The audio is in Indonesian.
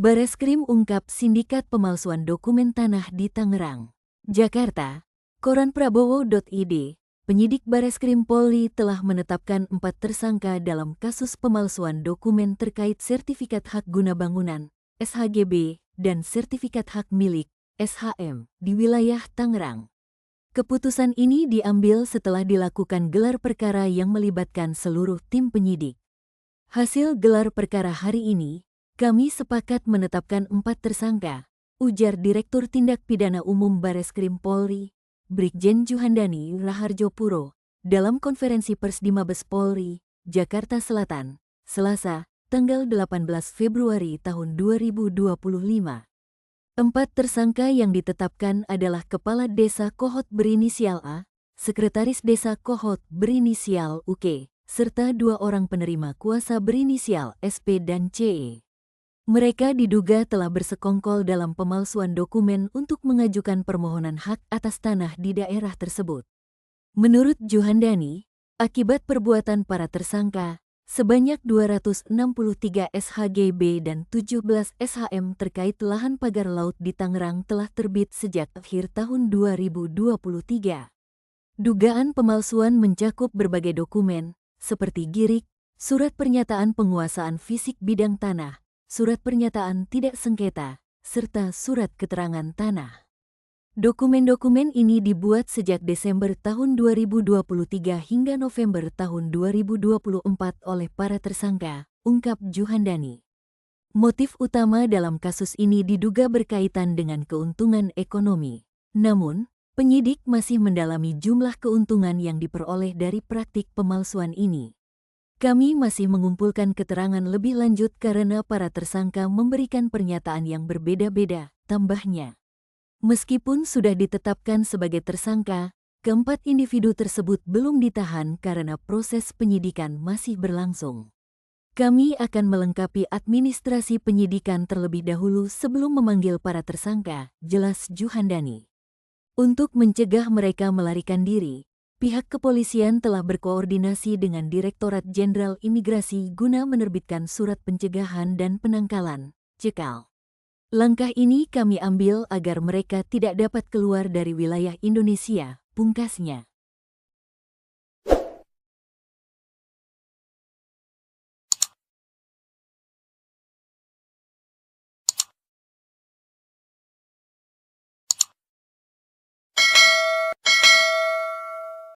Bareskrim ungkap sindikat pemalsuan dokumen tanah di Tangerang. Jakarta, Koran Prabowo.id, penyidik Bareskrim Polri telah menetapkan 4 tersangka dalam kasus pemalsuan dokumen terkait sertifikat hak guna bangunan, SHGB, dan sertifikat hak milik, SHM, di wilayah Tangerang. Keputusan ini diambil setelah dilakukan gelar perkara yang melibatkan seluruh tim penyidik. Hasil gelar perkara hari ini, kami sepakat menetapkan 4 tersangka, ujar Direktur Tindak Pidana Umum Bareskrim Polri, Brigjen Juhandani Raharjo Puro, dalam konferensi pers di Mabes Polri, Jakarta Selatan, Selasa, tanggal 18 Februari tahun 2025. 4 tersangka yang ditetapkan adalah Kepala Desa Kohot berinisial A, Sekretaris Desa Kohot berinisial UK, serta 2 orang penerima kuasa berinisial SP dan CE. Mereka diduga telah bersekongkol dalam pemalsuan dokumen untuk mengajukan permohonan hak atas tanah di daerah tersebut. Menurut Juhandani, akibat perbuatan para tersangka, sebanyak 263 SHGB dan 17 SHM terkait lahan pagar laut di Tangerang telah terbit sejak akhir tahun 2023. Dugaan pemalsuan mencakup berbagai dokumen, seperti girik, surat pernyataan penguasaan fisik bidang tanah, surat pernyataan tidak sengketa, serta surat keterangan tanah. Dokumen-dokumen ini dibuat sejak Desember tahun 2023 hingga November tahun 2024 oleh para tersangka, ungkap Juhandani. Motif utama dalam kasus ini diduga berkaitan dengan keuntungan ekonomi. Namun, penyidik masih mendalami jumlah keuntungan yang diperoleh dari praktik pemalsuan ini. Kami masih mengumpulkan keterangan lebih lanjut karena para tersangka memberikan pernyataan yang berbeda-beda, tambahnya. Meskipun sudah ditetapkan sebagai tersangka, keempat individu tersebut belum ditahan karena proses penyidikan masih berlangsung. Kami akan melengkapi administrasi penyidikan terlebih dahulu sebelum memanggil para tersangka, jelas Juhandani. Untuk mencegah mereka melarikan diri, pihak kepolisian telah berkoordinasi dengan Direktorat Jenderal Imigrasi guna menerbitkan surat pencegahan dan penangkalan, cekal. Langkah ini kami ambil agar mereka tidak dapat keluar dari wilayah Indonesia, pungkasnya.